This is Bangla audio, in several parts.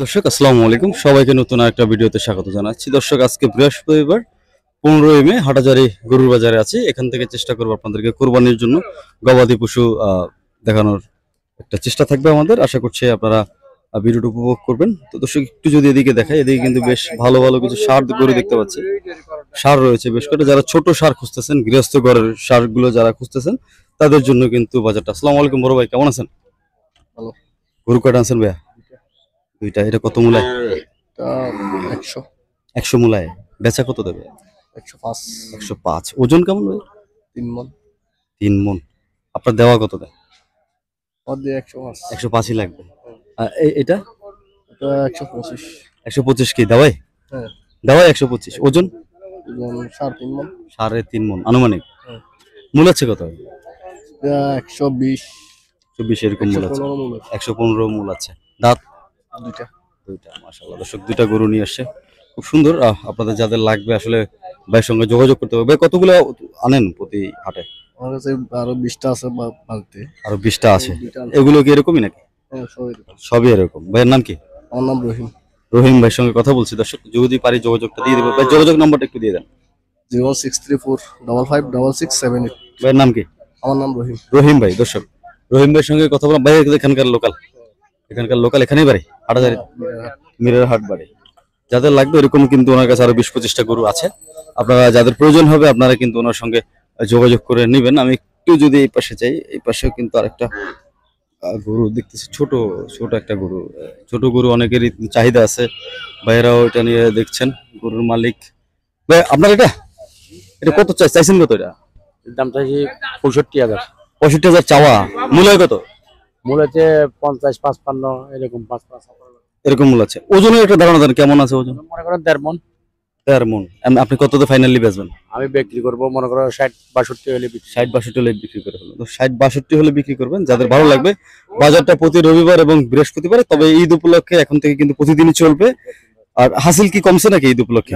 দর্শক আসসালামু আলাইকুম, সবাইকে নতুন একটা ভিডিওতে স্বাগত জানাচ্ছি। দর্শক আজকে বৃহস্পতিবার 15 মে হাটাজারি গরুর বাজারে আছি। এখান থেকে চেষ্টা করবো আপনাদেরকে কোরবানির জন্য গবাদি পশু দেখানোর একটা চেষ্টা থাকবে আমাদের। আশা করছি আপনারা ভিডিওটা উপভোগ করবেন। তো দর্শক একটু যদি এদিকে দেখায়, এদিকে কিন্তু বেশ ভালো ভালো কিছু ষাঁড় গরু দেখতে পাচ্ছি। ষাঁড় রয়েছে বেশ করে, যারা ছোট ষাঁড় খুঁজতেছেন, গৃহস্থ ঘরের ষাঁড়গুলো যারা খুঁজতেছেন তাদের জন্য কিন্তু বাজারটা। আসসালামু আলাইকুম বড় ভাই, কেমন আছেন? ভালো। গরু কয়টা আনছেন ভাইয়া? দুইটা। এটা কত মূলায়? 100 100 মূলায়। বেচা কত দেবে? 105 105। ওজন কেমন ভাই? 3 মন 3 মন। আপনার দেওয়া কত দেয়? মধ্যে 105 105ই লাগবে। এটা এটা 125 125 কি দেওয়াই? হ্যাঁ দেওয়াই 125। ওজন? 3.5 মন 3.5 মন আনুমানিক। হ্যাঁ। মূল আছে কত? এটা 120 120 এরকম মূল আছে। 115 মন 115 মূল আছে। দাঁত দুইটা। মাশাআল্লাহ। দর্শক দুইটা গরু নিয়ে আসছে, খুব সুন্দর। আপনাদের যাদের লাগবে আসলে ভাইয়ের সঙ্গে যোগাযোগ করতে হবে। ভাই কতগুলো আনেন প্রতি হাটে? আমার কাছে আরো 20টা আছে বালতি। আরো 20টা আছে। দুইটা আনছি। এগুলো কি এরকমই নাকি? হ্যাঁ সবই এরকম। সবই এরকম। ভাইয়ের নাম কি? আমার নাম রহিম। রহিম ভাইয়ের সঙ্গে কথা বলছি। দর্শক যদি পারি যোগাযোগটা দিয়ে দেবো। ভাই যোগাযোগ নাম্বারটা একটু দিয়ে দেন। 0634 556678। ভাইয়ের নাম কি? আমার নাম রহিম। রহিম ভাই। দর্শক রহিম ভাইয়ের সঙ্গে কথা বললাম। ভাই এখানকার লোকাল, এখানেই বাড়ি হাটাজারি, মিরার হাট বাড়ি। যাদের লাগবে এরকম কিন্তু ওনার কাছে আরো 20-25টা গরু আছে। আপনারা যাদের প্রয়োজন হবে আপনারা কিন্তু ওনার সঙ্গে যোগাযোগ করে নেবেন। আমি একটু যদি এই পাশে যাই, এই পাশেও কিন্তু আরেকটা গরু দেখতেছি, ছোট ছোট একটা গরু। ছোট গরু অনেকেরই চাহিদা আছে, ভাইয়েরাও এটা নিয়ে দেখছেন। গরুর মালিক ভাই আপনার এটা এটা কত চাইছেন কত? এটা দাম চাইছি 65,000। 65,000 চাওয়া। মূল্য কত? মূল হচ্ছে 50-55 এরকম 5-5 এরকম মূল্য আছে। ওজনের একটা ধারণা দেন, কেমন আছে ওজন? মনে করেন 1.5 মন। 1.5 মন। আপনি কততে ফাইনালি বেচবেন? আমি বিক্রি করবো মনে করো 60-62 হলে বিক্রি। 60-62 হলে বিক্রি করে হলো। তো 60-62 হলে বিক্রি করবেন। যাদের ভালো লাগবে, বাজারটা প্রতি রবিবার এবং বৃহস্পতিবার, তবে ঈদ উপলক্ষে এখন থেকে কিন্তু প্রতিদিনই চলবে। আর হাসিল কি কমছে নাকি ঈদ উপলক্ষে?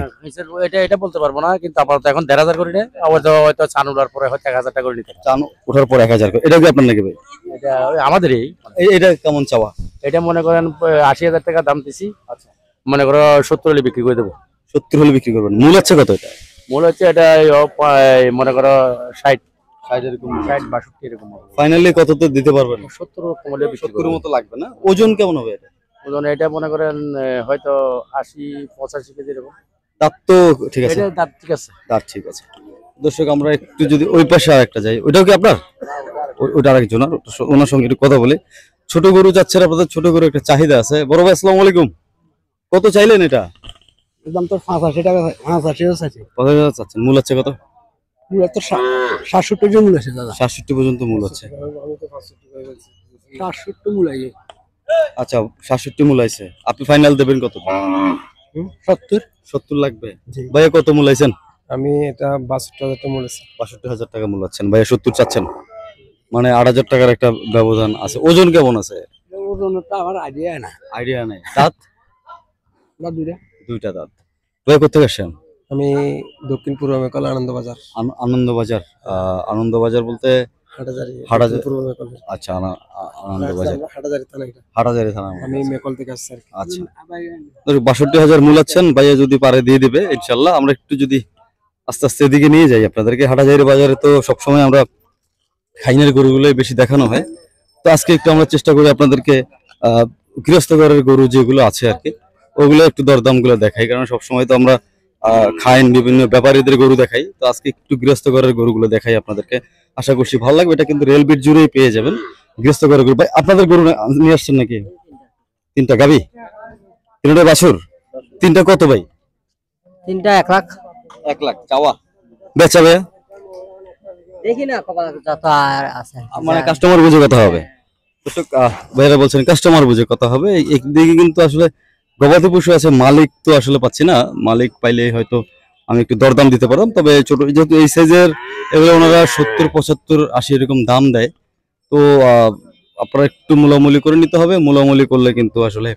এটা বলতে পারবো না, কিন্তু আপাতত এখন 1,500 করে নেয়। আবার হয়তো চান উঠার পরে হয়তো 1,000 টাকা করে নিতে পারে। চান ওঠার পর 1000 করে। এটা কি আপনার নাকি ভাই? এটা আমাদেরই। এটা কেমন চাওয়া? এটা মনে করেন 80,000 টাকা দাম দিছি। আচ্ছা, মনে করো 70 হলে বিক্রি করে দেবো। 70 হলে বিক্রি করবেন। মূল আছে কত এটা? মূল হচ্ছে এটা মনে করো 60 এরকম, 60-62 এরকম। ফাইনালি কততে দিতে পারবেন? 70 হলে বিক্রি 70 এর মতো লাগবে না? ওজন কেমন হবে এটা? ওজন এটা মনে করেন হয়তো 80-85 কেজি এরকম। দাঁত তো ঠিক আছে? এটা দাঁত ঠিক আছে। দাঁত ঠিক আছে। দর্শক আমরা একটু যদি ওই পাশে আরেকটা যাই, ওইটাও কি আপনার? ওইটা আরেকজন, ওনার সঙ্গে একটু কথা বলি। ছোট গরু যাচ্ছেন আপনাদের, ছোট গরু একটা চাহিদা আছে। বড় ভাই আসসালামু আলাইকুম, কত চাইলেন এটা? দাম তো 85 টাকা 85 আছে। 50,000 চাচ্ছেন। মূল আছে কত? মূল তো 67 জন মূল আছে দাদা। 67 পর্যন্ত মূল আছে। 67 মূল আছে। আচ্ছা 67 মূল আছে। আপনি ফাইনাল দেবেন কত? 70 লাগবে। ভাইয়া কত মূল আইছেন? আমি এটা 62,000 টাকা মূল আছে। 62,000 টাকা মূল আছেন, ভাইয়া 70 চাচ্ছেন, মানে 8,000 টাকার একটা ব্যবধান আছে। ওজন কেমন আছে? ওজনটা আমার আইডিয়া নেই। দাঁত? না দুইটা। দুইটা দাঁত। ভাই কোথেকে আসছেন? আমি দক্ষিণ পূর্ব মেকল আনন্দবাজার। আনন্দবাজার। আনন্দবাজার বলতে হাটাজারি। হাটাজারি। পূর্ব মেকল। আচ্ছা আনন্দবাজার, হাটাজারি থানা এটা। হাটাজারি থানা। আমি মেকল থেকে আসছি। আচ্ছা 62,000 মূল আছেন। ভাইয়া যদি পারে দিয়ে দিবে ইনশাল্লাহ। আমরা একটু যদি আস্তে আস্তে এদিকে নিয়ে যাই আপনাদেরকে। হাটাজারি বাজারে তো সবসময় আমরা খাইনের গরুগুলোই বেশি দেখানো হয়। তো আজকে একটু আমরা চেষ্টা করি আপনাদেরকে গৃহস্থ ঘরের গরু যেগুলো আছে আর কি, ওগুলো একটু দরদাম গুলো দেখাই। কারণ সবসময় তো আমরা খাইন বিভিন্ন ব্যাপারীদের গরু দেখাই। তো আজকে একটু গৃহস্থ ঘরের গরুগুলো দেখাই আপনাদেরকে। আশা করছি ভালো লাগবে। এটা কিন্তু রেলবিট জুড়েই পেয়ে যাবেন গৃহস্থ ঘরের গরু। ভাই আপনাদের গরু নিয়ে আসছেন নাকি? 3টা গাবি, 3টা বাছুর। 3টা কত ভাই? 3টা 1 লাখ। 1 লাখ চাওয়া। বেচা ভাইয়া? দেখি না যত আর আছে, মানে কাস্টমার বুঝে কথা হবে। দর্শক ভাইরা বলছেন কাস্টমার বুঝে কথা হবে। একদিকে কিন্তু আসলে গবাদি পশু আছে, মালিক তো আসলে পাচ্ছি না। মালিক পাইলে হয়তো আমি একটু দরদাম দিতে পারতাম। তবে ছোট যেহেতু এই সাইজের, এগুলো ওনারা 70-75-80 এরকম দাম দেয়। তো আপনারা একটু মূলামূলি করে নিতে হবে। মূলামূলি করলে কিন্তু আসলে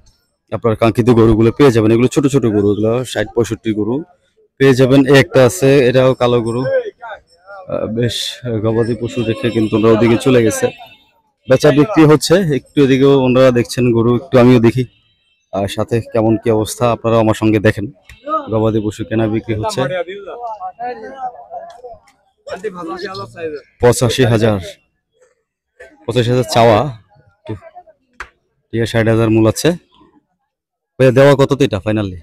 আপনার কাঙ্ক্ষিত গরুগুলো পেয়ে যাবেন। এগুলো ছোট ছোট গরু, এগুলো 60-65 গরু পেয়ে যাবেন। একটা আছে, এটাও কালো গরু। বেশ গবাদি পশু দেখে কিন্তু ওনারা ওদিকে চলে গেছে। বেচা বিক্রি হচ্ছে। একটু এদিকেও ওনারা দেখছেন গরু, একটু আমিও দেখি। সাথে কেমন কি অবস্থা আপনারা আমার সঙ্গে দেখেন। গবাদি পশু কেনা বিক্রি হচ্ছে 85,000 85,000 চাওয়া, ঠিক আছে 60,000 মূল আছে। ভাইয়া দেওয়া কত তো এটা ফাইনালি?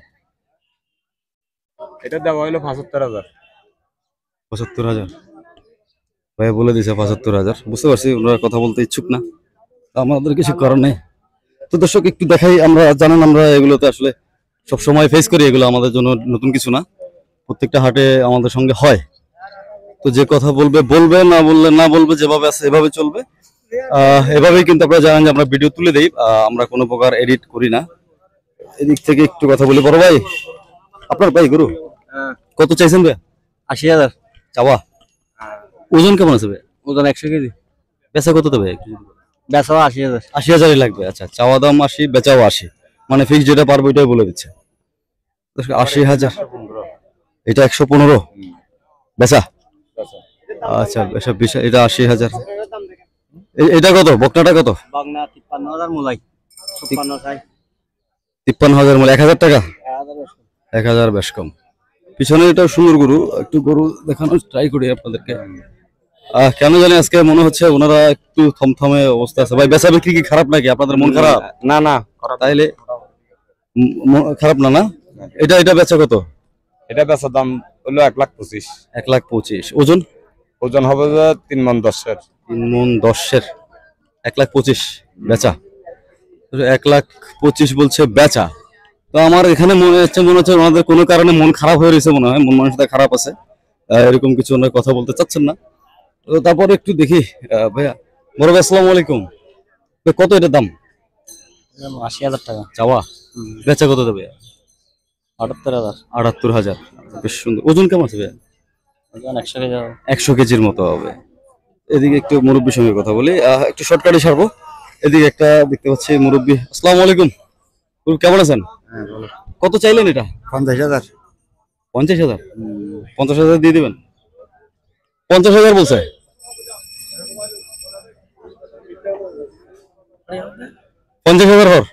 এটা দেওয়া হলো 75,000। 75,000 ভাইয়া বলে দিয়েছে 75,000। বুঝতে পারছি ওনারা কথা বলতে ইচ্ছুক না, তো আমাদের কিছু করার নেই। তো দর্শক একটু দেখাই, আমরা জানেন আমরা এগুলোতে আসলে সব সময় ফেস করি, এগুলো আমাদের জন্য নতুন কিছু না, প্রত্যেকটা হাটে আমাদের সঙ্গে হয়। তো যে কথা বলবে বলবে, না বললে না বলবে, যেভাবে আছে এভাবে চলবে। এভাবেই কিন্তু আপনারা জানেন যে আমরা ভিডিও তুলে দেই, আমরা কোনো প্রকার এডিট করি না। এদিক থেকে একটু কথা বলি। বড় ভাই, আপনার ভাই গরু কত চাইছেন ভাই? 80,000 চাওয়া। ওজন কেমন আছে ভাই? ওজন 100 কেজি। বেচা কত দেবে? বেচাও 80,000। 80,000 লাগবে। আচ্ছা, চাওয়া দাম 80, বেচাও 80, মানে ফিক্স যেটা পারবো ওইটাই বলে দিচ্ছে। 80,000, এটা 115 বেচা। আচ্ছা বেচা বিশ, এটা 80,000। এটা কত? বকনাটা কত? বাগনা 53,000 মুলাই। 56 চাই। 53,000 মূল, 1,000 টাকা। 1,000 বেশ কম। পিছনে এটা সুন্দর গরু, একটু গরু দেখানোর ট্রাই করি আপনাদেরকে। কেন জানি আজকে মনে হচ্ছে ওনারা একটু থমথমে অবস্থা আছে। ভাই বেচা বিক্রি কি খারাপ নাকি? আপনাদের মন খারাপ? না না, তাইলে খারাপ না না। এটা বেচা কত? এটা বেচার দাম হলো 1,25,000। 1,25,000। ওজন? ওজন হবে যে 3 মণ 10-এর। 3 মণ 10-এর, 1,25,000 বেচা। 1,25,000 বলছে বেচা। তো আমার এখানে মনে হচ্ছে ওনাদের কোনো কারণে মন খারাপ হয়ে রয়েছে মনে হয়, মন মানসিকতা খারাপ আছে, এরকম কিছু ওনারা কথা বলতে চাচ্ছেন না। তো তারপরে একটু দেখি। ভাইয়া, বড় ভাই আসসালামু আলাইকুম। ভাই কত এটার দাম? 80,000 টাকা। চাওয়া, বেচা কত দেবে? 78,000। 78,000। বেশ সুন্দর। ওজন কেমন আছে ভাইয়া? ওজন 100 কেজি হবে। 100 কেজির মতো হবে। এদিকে একটু মুরব্বীর সঙ্গে কথা বলি, একটু শর্টকাটে সারবো। এদিকে একটা দেখতে পাচ্ছি মুরব্বী। আসসালামু আলাইকুম। কেমন আছেন? কত চাইলেন এটা? 50,000। 50,000? 50,000 দিয়ে দিবেন? 50,000 বলছে। 50,000 হর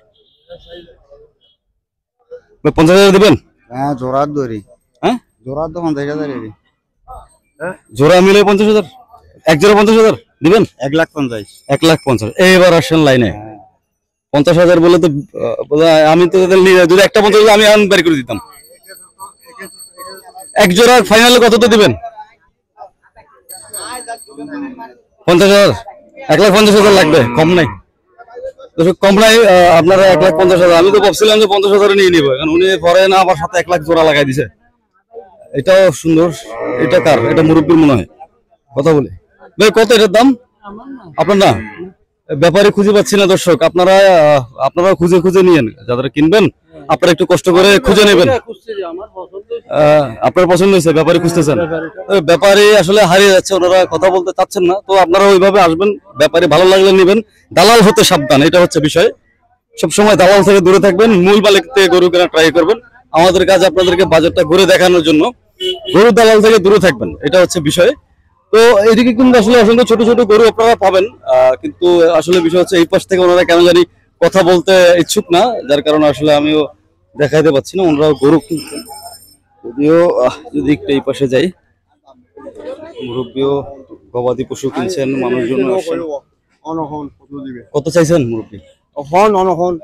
50,000 দিবেন? হ্যাঁ, জোড়ার দড়ি। হ্যাঁ, জোড়ার তো 50,000 এরই। জোড়া মিলে 50,000? এক জোড়া 50,000 দিবেন? 1,50,000। 1,50,000। এইবার আসেন লাইনে। 50,000 বলে তো আমি তো যদি একটা 50,000 আমি বের করে দিতাম। এক জোড়া ফাইনালে কত তো দিবেন? 50,000? 1,50,000 লাগবে, কম নাই। কম নাই আপনারা 1,50,000। আমি তো ভাবছিলাম যে 50,000 নিয়ে নিবো, কারণ উনি পরে না আমার সাথে 1,00,000 জোড়া লাগাই দিছে। এটাও সুন্দর। এটা কার? এটা মুরব্বীর মনে হয়। কথা বলে ভাই, কত এটার দাম? আপনার না, ব্যাপারে খুঁজে পাচ্ছি না দর্শক। আপনারা খুঁজে খুঁজে নিয়েন, যারা কিনবেন আপনারা একটু কষ্ট করে খুঁজে নেবেন। আপনার পছন্দ হয়েছে, ব্যাপারে খুঁজতেছেন। ব্যাপারে আসলে হারিয়ে যাচ্ছে, ওনারা কথা বলতে চাচ্ছেন না। তো আপনারা ওইভাবে আসবেন, ব্যাপারে ভালো লাগলে নেবেন, দালাল হতে সাবধান, এটা হচ্ছে বিষয়। সবসময় দালাল থেকে দূরে থাকবেন, মূল মালিক থেকে গরু কেনা ট্রাই করবেন। আমাদের কাজ আপনাদেরকে বাজারটা ঘুরে দেখানোর জন্য, গরু দালাল থেকে দূরে থাকবেন, এটা হচ্ছে বিষয়। তো এদিকে কিন্তু আসলে অসংখ্য ছোট ছোট গরু আপনারা পাবেন, কিন্তু আসলে বিষয় হচ্ছে এই পাশ থেকে ওনারা কেন জানি কথা বলতে ইচ্ছুক না, যার কারণে আসলে আমিও দেখাইতে পাচ্ছি না। ওনারা গরু কিনতেন, যদিও যদি একটু এই পাশে যাই, মুরব্বীও গবাদি পশু কিনছেন, মানুষজন আসছেন। কত চাইছেন মুরব্বী? অনহন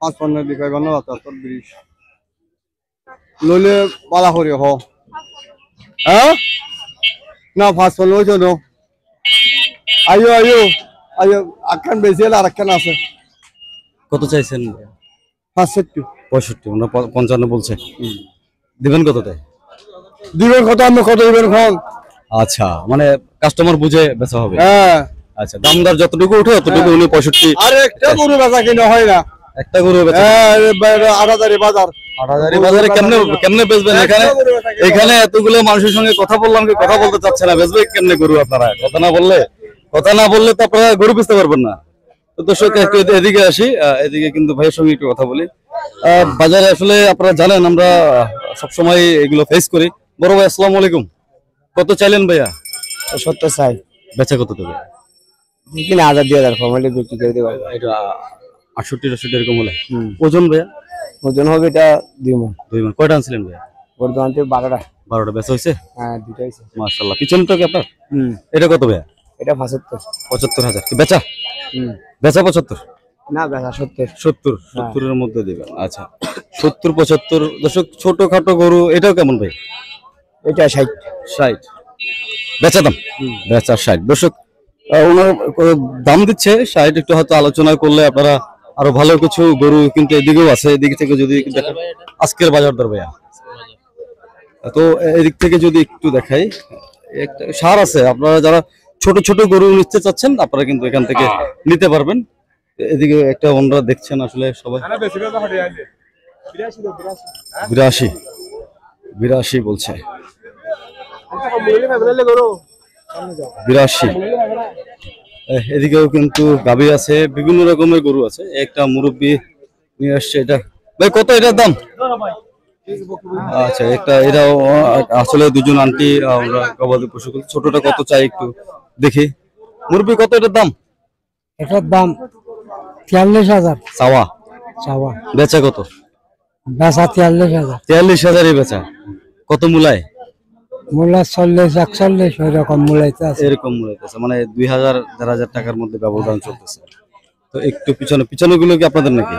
55 দিকে গণনা 20 লইলে বালা করি হ। হ্যাঁ না 55 হইতো না। আইও আইও আইও, আখান বেশি আর আখান আছে। কত চাইছেন? 65। 65। ওনারা 55 বলছে। দিবেন কততে? দিবেন কত? আমি কত দিবেন খন? আচ্ছা, মানে কাস্টমার বুঝে বেচা হবে। হ্যাঁ, আচ্ছা, দামদার যতটুকু উঠে ততটুকু উনি 65। আর একটা গরু বেচা কিনা হয় না। একটা গরু বেচা? হ্যাঁ, 8,000 বাজার। 8,000 বাজারে কেমনে বেচবেন? এখানে এতগুলো মানুষের সঙ্গে কথা বললাম, কি কথা বলতে চাচ্ছে না, বেচবে কেমনে গরু? আপনারা কথা না বললে তো আপনারা গরু বেচতে পারবেন না। তো দর্শক একটু এদিকে আসি, এদিকে কিন্তু ভাইয়ের সঙ্গে একটু কথা বলি। বাজারে আসলে আপনারা জানেন আমরা সবসময় এগুলো ফেস করি। বড় ভাই আসসালামু আলাইকুম। কত চাইলেন ভাইয়া? 70 চাই। বেচা কত দেবে? কিনা 1,000 দিয়ে 1,000 ফর্মালি বিক্রি করে দেব। এটা 68 এরকম হলে ওজন ভাইয়া? ওজন হবে এটা 2 মণ। 2 মণ। কয়টা আনছিলেন ভাইয়া? বর্তমান 12টা। 12টা বেচা হয়েছে? হ্যাঁ, 2টা হইছে। মাশাআল্লাহ। পিছনটা কি আপনার? এটা কত ভাইয়া? এটা 75। 75,000 কি বেচা? বেচা 75? না, বেচা 70। 70 এর মধ্যে দিবেন। আচ্ছা, 70 75। দর্শক ছোটখাটো গরু এটাও কেমন ভাই? এটা 60। 60 বেচা দাম? বেচা 60। দর্শক ওনার দাম দিচ্ছে 60। একটু হয়তো আলোচনা করলে আপনারা আরো ভালো কিছু গরু কিন্তু এদিকেও আছে, এদিক থেকে যদি দেখেন আজকের বাজার দর ভাইয়া, তো এদিক থেকে যদি একটু দেখাই, একটা সার আছে। আপনারা যারা ছোট ছোট গরু নিতে চাচ্ছেন আপনারা কিন্তু এখান থেকে নিতে পারবেন। এদিকে একটা ওনারা দেখছেন আসলে সবাই 82 বলছে, 82। এদিকেও কিন্তু গাভী আছে, বিভিন্ন রকমের গরু আছে। একটা মুরব্বি নিয়ে আসছে। এটা ভাই কত এটার দাম? আচ্ছা, এটাও আসলে দুজন আন্টি আমরা গবাদি পশু ছোটটা কত চাই একটু দেখি। মুরব্বি কত এটার দাম? এটার দাম 43,000 চাওয়া, চাওয়া, বেচা কত? বেচা 43,000, 43,000 বেচা। কত মূলায়? মূলা 40 41 ওইরকম মূলাইতে আছে। এরকম মূলাইতেছে, মানে 2,000 4,000 টাকার মধ্যে ব্যবধান চলতেছে। তো একটু পিছনে গুলো কি আপনাদের নাকি?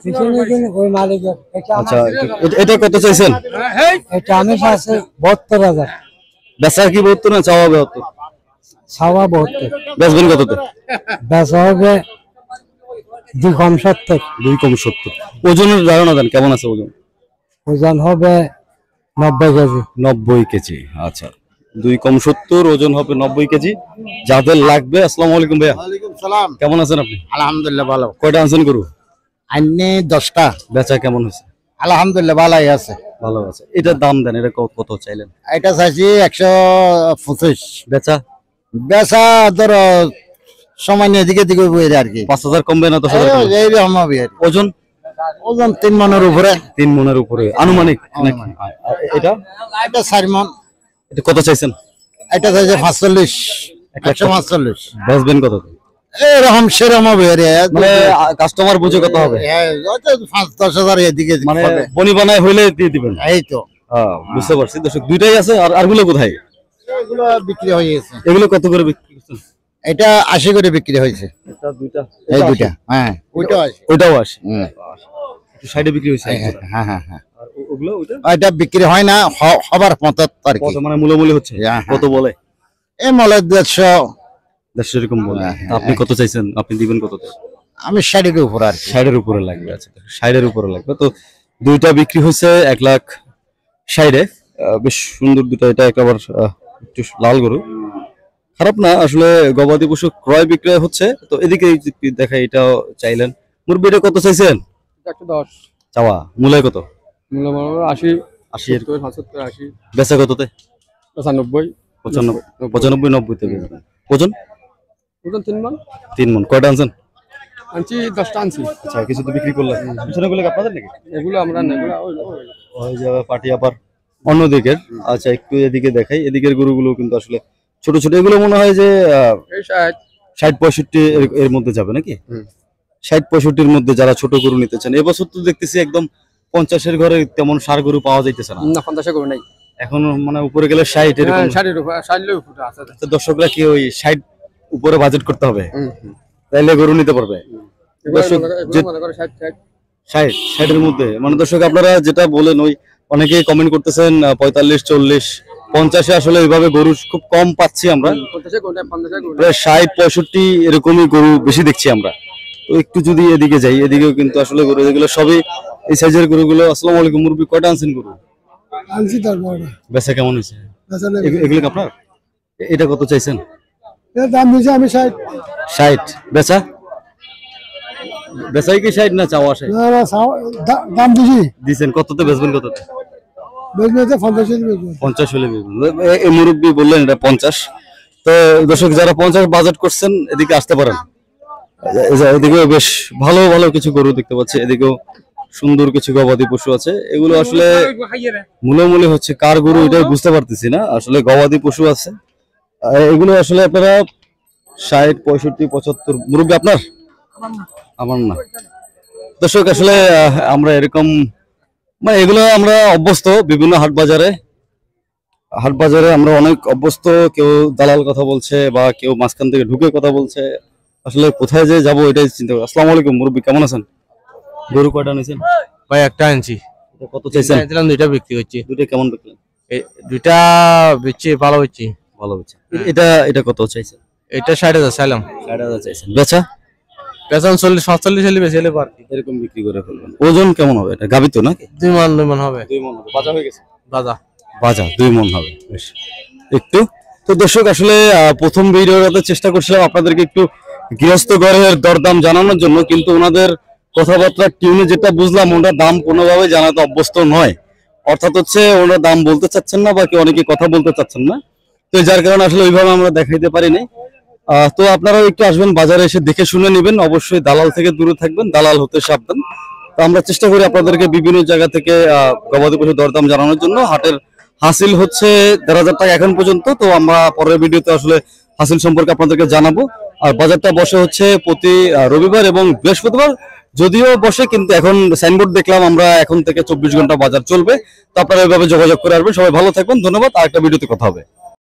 পিছনে কিন্তু ওই মালিকের। আচ্ছা, এটা কত চাইছেন? এটা আমি আছে 72,000, বেচা কি 72 না চাওয়া 72? চাওয়া 72, বেচবেন কততে? বেচা হবে 2 কম 70, 2 কম 70। ওজনের ধারণা দেন কেমন আছে ওজন? ওজন হবে 90 কেজি। 90 কেজি। আচ্ছা, 2 কম 70, ওজন হবে 90 কেজি। যাদের লাগবে। আসসালামু আলাইকুম ভাইয়া। ওয়ালাইকুম সালাম। কেমন আছেন আপনি? আলহামদুলিল্লাহ ভালো। কয়টা আনছেন গরু? আইনে 10টা। বেচা কেমন হয়েছে? আলহামদুলিল্লাহ ভালোই আছে। ভালো আছে। এটার দাম দেন, এটা কত চাইলেন? এটা চাইছি 125। বেচা? বেচা ধরো সময় নিয়ে দিকে দিকে বইরে আর কি। 5,000 কমবে না 10,000 কমবে? এইরকম হবে আর কি। ওজন? ওজন 3 মণের উপরে। 3 মণের উপরে আনুমানিক নাকি? আর এটা? এটা 4 মণ। এটা কত চাইছেন? এটা চাইছে 45। 145। বেচবেন কত? এরকম সেরকম হবে রে। মানে কাস্টমার বুঝে কত হবে? 5-10 হাজার এদিকে মানে হবে। বনি বানায় হইলে দিয়ে দিবেন। এই তো বুঝতে পারছি। দর্শক দুইটাই আছে। আর আরগুলো কোথায়? এগুলো বিক্রি হয়ে গেছে। এগুলো কত করে বিক্রি করছেন? এটা 80 করে বিক্রি হয়েছে। এটা দুইটা, এই দুইটা। হ্যাঁ, ওইটাও আছে। ওইটাও আসে। একটু সাইডে বিক্রি হয়েছে। হ্যাঁ হ্যাঁ হ্যাঁ। আর ওগুলো ওইটা এটা বিক্রি হয় না, হবার মত আর কি। কত মানে মূল্য হচ্ছে? হ্যাঁ, হ্যাঁ। কত বলে? এই মলে 150। 150 এরকম বলে। হ্যাঁ, তা আপনি কত চাইছেন? আপনি দিবেন কততে? আমি 60 এর উপর আর কি। 60 এর উপরে লাগবে। আচ্ছা, 60 এর উপরে লাগবে। তো দুইটা বিক্রি হয়েছে 1,60,000 বেশ সুন্দর দুটো। এটা একবার একটু লাল গরু, খারাপ না আসলে। গবাদি পশু ক্রয় বিক্রয় হচ্ছে। তো এদিকে দেখা, এটাও চাইলেন। মুরব্বি এটা কত চাইছেন? 110, চাওয়া মূলায় কত? মূল্য 80, 80 এর। 75, 80, বেচা কততে? 95, 95, 95, 90 তে বেচবেন। ওজন? ওজন 3 মণ। 3 মণ। কয়টা আনছেন? আনছি 10টা আনছি। আচ্ছা, কিছু তো বিক্রি করলেন। পিছনে গুলো আপনাদের নাকি? এগুলো আমরা না, এগুলো ওই যে পার্টি আবার অন্যদিকের। আচ্ছা, একটু এদিকে দেখাই। এদিকের গরুগুলো কিন্তু আসলে ছোট ছোট। এগুলো মনে হয় যে এই 60, 60-65 এর মধ্যে যাবে নাকি? 60-65 মধ্যে যারা ছোট গরু নিতে চান। এবছর তো দেখতেছি একদম 50 এর ঘরে তেমন সার গরু পাওয়া যাইতেছে না। না 50 করে নাই। এখন মানে উপরে গেলে 60 এরকম। 60 এর উপরে, 60 এর উপরে আছে। তো দর্শকরা কি ওই 60 উপরে বাজেট করতে হবে তাইলে গরু নিতে পারবে? দর্শক মনে করে 60, 60 এর মধ্যে মানে দর্শক আপনারা যেটা বলেন, ওই অনেকেই কমেন্ট করতেছেন 45 40 50 আসলে এইভাবে গরু খুব কম পাচ্ছি আমরা। 50 করে, 50 করে। প্রায় 60-65 এরকমই গরু বেশি দেখছি আমরা। তো একটু যদি এদিকে যাই, এদিকেও কিন্তু আসলে গরু যেগুলো সবই এই সাইজের গরুগুলো। আসসালামু আলাইকুম মুরব্বি, কয়টা আনছেন গরু? আনছি তার বড়। বেচা কেমন হয়েছে? এগুলো কি আপনার? এটা কত চাইছেন? এর দাম দিয়েছি আমি 60। 60 বেচা? বেচাই কি 60 না চাওয়া 60? না না, দাম দিয়েছি। দিছেন কততে? বেচবেন কততে? বেচবে 50 এর বেচবে। 50 হলে বেচবেন। এই মুরব্বি বললেন এটা 50। তো দর্শক যারা 50 বাজেট করছেন এদিকে আসতে পারেন। এদিকেও বেশ ভালো ভালো কিছু গরু দেখতে পাচ্ছি। এদিকেও সুন্দর কিছু গবাদি পশু আছে। এগুলো আসলে মূল্য হচ্ছে কার গরু এটাই বুঝতে পারতেছি না। আসলে গবাদি পশু আছে। এগুলো আসলে আপনারা 60 65 75। মুরব্বি আপনার আমার না। দর্শক আসলে আমরা এরকম মানে এগুলো আমরা অভ্যস্ত বিভিন্ন হাট বাজারে আমরা অনেক অভ্যস্ত। কেউ দালাল কথা বলছে বা কেউ মাঝখান থেকে ঢুকে কথা বলছে, আসলে কোথায় যে যাবো এটাই চিন্তা করি। আসসালামু আলাইকুম মুরব্বী, কেমন আছেন? গরু কয়টা নিয়েছেন? ভাই একটা আনছি, এটা কত চাইছেন? দুইটা বিক্রি করছি, দুটো কেমন বিকলেন? দুইটা বেচছি, ভালো হচ্ছে। ভালো হচ্ছে। এটা এটা কত চাইছেন? এটা 60,000 চাইলাম, 60,000 চাইছেন। বেচা পেছন 40-45 হলে বেশি হলে পারতি। এরকম বিক্রি করে ফেলবেন। ওজন কেমন হবে এটা? গাবি তো নাকি? 2 মণ হবে। 2 মণ হবে। বাজা হয়ে গেছে? বাজা বাজা 2 মণ হবে। বেশ একটু তো দর্শক আসলে প্রথম ভিডিওতে চেষ্টা করছিলাম আপনাদেরকে একটু গৃহস্থ ঘরের দরদাম জানানোর জন্য, কিন্তু ওনাদের কথাবার্তা টিউনে যেটা বুঝলাম ওনার দাম কোনোভাবে জানাতে অভ্যস্ত নয়। অর্থাৎ হচ্ছে ওনারা দাম বলতে চাচ্ছেন না বা কেউ অনেকে কথা বলতে চাচ্ছেন না, তো যার কারণে আসলে ওইভাবে আমরা দেখাইতে পারিনি। তো আপনারাও একটু আসবেন, বাজারে এসে দেখে শুনে নেবেন। অবশ্যই দালাল থেকে দূরে থাকবেন, দালাল হতে সাবধান। তো আমরা চেষ্টা করি আপনাদেরকে বিভিন্ন জায়গা থেকে গবাদি পশুর দরদাম জানানোর জন্য। হাটের হাসিল হচ্ছে 1,500 টাকা এখন পর্যন্ত। তো আমরা পরের ভিডিওতে আসলে হাসিল সম্পর্কে আপনাদেরকে জানাবো। আর বাজারটা বসে হচ্ছে প্রতি রবিবার এবং বৃহস্পতিবার, যদিও বসে কিন্তু এখন সাইনবোর্ড দেখলাম আমরা এখন থেকে 24 ঘন্টা বাজার চলবে। তো আপনারা এভাবে যোগাযোগ করে আসবেন। সবাই ভালো থাকবেন, ধন্যবাদ। আর একটা ভিডিওতে কথা হবে।